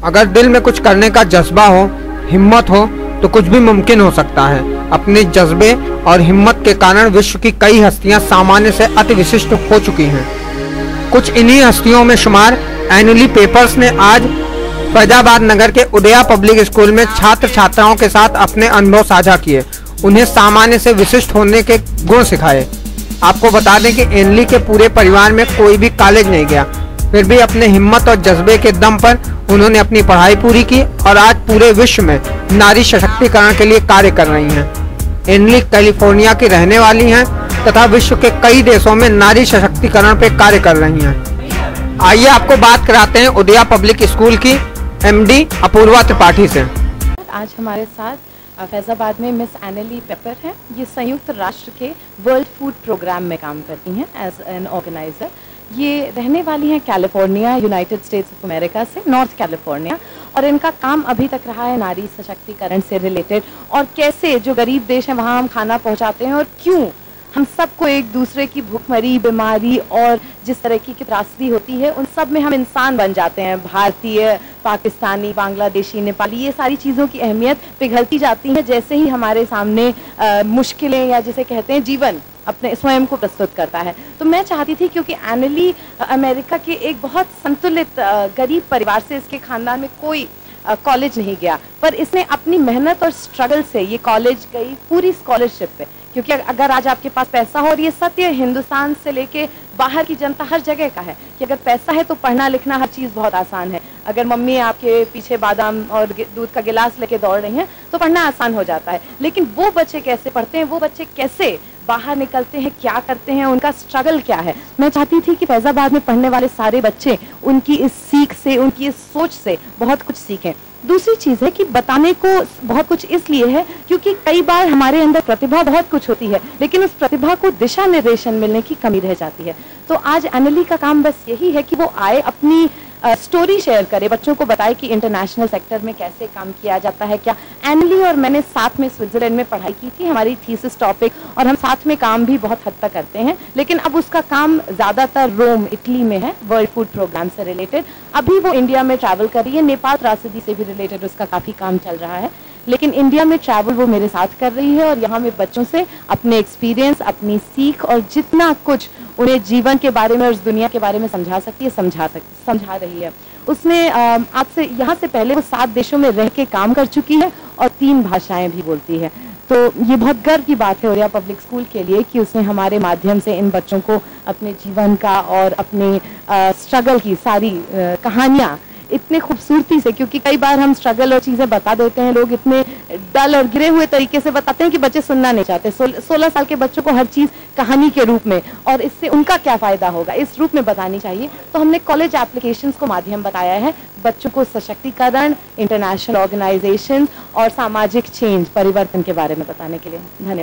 अगर दिल में कुछ करने का जज्बा हो, हिम्मत हो, तो कुछ भी मुमकिन हो सकता है। अपने जज्बे और हिम्मत के कारण विश्व की कई हस्तियां सामान्य से अति विशिष्ट हो चुकी हैं। कुछ इन्हीं हस्तियों में शुमार एनुअली पेपर्स ने आज फैजाबाद नगर के उदया पब्लिक स्कूल में छात्र छात्राओं के साथ अपने अनुभव साझा किए, उन्हें सामान्य से विशिष्ट होने के गुण सिखाए। आपको बता दें कि एनली के पूरे परिवार में कोई भी कॉलेज नहीं गया, फिर भी अपने हिम्मत और जज्बे के दम पर उन्होंने अपनी पढ़ाई पूरी की और आज पूरे विश्व में नारी सशक्तिकरण के लिए कार्य कर रही हैं। एनली कैलिफोर्निया की रहने वाली हैं तथा विश्व के कई देशों में नारी सशक्तिकरण पर कार्य कर रही हैं। आइए आपको बात कराते हैं उदया पब्लिक स्कूल की एमडी अपूर्वा त्रिपाठी से। आज हमारे साथ फैज़ाबाद में मिस एनली पेपर हैं। ये संयुक्त राष्ट्र के वर्ल्ड फूड प्रोग्राम में काम करती हैं एज एन ऑर्गेनाइज़र। ये रहने वाली हैं California, United states of America से, नॉर्थ कैलिफोर्निया, और इनका काम अभी तक रहा है नारी सशक्तिकरण से रिलेटेड, और कैसे जो गरीब देश हैं वहाँ हम खाना पहुँचाते हैं और क्यों हम सबको एक दूसरे की भूखमरी, बीमारी और जिस तरह की त्रासदी होती है उन सब में हम इंसान बन जाते हैं। भारतीय, पाकिस्तानी, बांग्लादेशी, नेपाली, ये सारी चीज़ों की अहमियत पिघलती जाती है जैसे ही हमारे सामने मुश्किलें या जिसे कहते हैं जीवन अपने स्वयं को प्रस्तुत करता है। तो मैं चाहती थी, क्योंकि एनली अमेरिका के एक बहुत संतुलित गरीब परिवार से, इसके खानदान में कोई कॉलेज नहीं गया, पर इसने अपनी मेहनत और स्ट्रगल से ये कॉलेज गई पूरी स्कॉलरशिप पे। क्योंकि अगर आज आपके पास पैसा हो, और ये सत्य हिंदुस्तान से लेके बाहर की जनता हर जगह का है कि अगर पैसा है तो पढ़ना लिखना हर चीज़ बहुत आसान है। अगर मम्मी आपके पीछे बादाम और दूध का गिलास लेके दौड़ रही हैं तो पढ़ना आसान हो जाता है, लेकिन वो बच्चे कैसे पढ़ते हैं, वो बच्चे कैसे बाहर निकलते हैं, क्या करते हैं, उनका स्ट्रगल क्या है। मैं चाहती थी कि फैज़ाबाद में पढ़ने वाले सारे बच्चे उनकी इस सीख से, उनकी इस सोच से बहुत कुछ सीखें। दूसरी चीज़ है कि बताने को बहुत कुछ इसलिए है क्योंकि कई बार हमारे अंदर प्रतिभा बहुत कुछ होती है, लेकिन उस प्रतिभा को दिशा निर्देशन मिलने की कमी रह जाती है। तो आज एनली का काम बस यही है कि वो आए, अपनी स्टोरी शेयर करे, बच्चों को बताए कि इंटरनेशनल सेक्टर में कैसे काम किया जाता है। क्या एनली और मैंने साथ में स्विट्जरलैंड में पढ़ाई की थी, हमारी थीसिस टॉपिक, और हम साथ में काम भी बहुत हद तक करते हैं, लेकिन अब उसका काम ज़्यादातर रोम, इटली में है, वर्ल्ड फूड प्रोग्राम से रिलेटेड। अभी वो इंडिया में ट्रैवल कर रही है, नेपाल त्रासदी से भी रिलेटेड उसका काफ़ी काम चल रहा है, लेकिन इंडिया में ट्रैवल वो मेरे साथ कर रही है और यहाँ में बच्चों से अपने एक्सपीरियंस, अपनी सीख और जितना कुछ उन्हें जीवन के बारे में और इस दुनिया के बारे में समझा सकती है समझा रही है। उसने आज से यहाँ से पहले वो 7 देशों में रह के काम कर चुकी है और 3 भाषाएं भी बोलती है। तो ये बहुत गर्व की बात है उदया पब्लिक स्कूल के लिए कि उसने हमारे माध्यम से इन बच्चों को अपने जीवन का और अपने स्ट्रगल की सारी कहानियाँ इतने खूबसूरती से, क्योंकि कई बार हम स्ट्रगल और चीज़ें बता देते हैं, लोग इतने डल और गिरे हुए तरीके से बताते हैं कि बच्चे सुनना नहीं चाहते। 16 साल के बच्चों को हर चीज़ कहानी के रूप में, और इससे उनका क्या फ़ायदा होगा, इस रूप में बतानी चाहिए। तो हमने कॉलेज एप्लीकेशंस को माध्यम बताया है बच्चों को सशक्तिकरण, इंटरनेशनल ऑर्गेनाइजेशन और सामाजिक चेंज, परिवर्तन के बारे में बताने के लिए। धन्यवाद।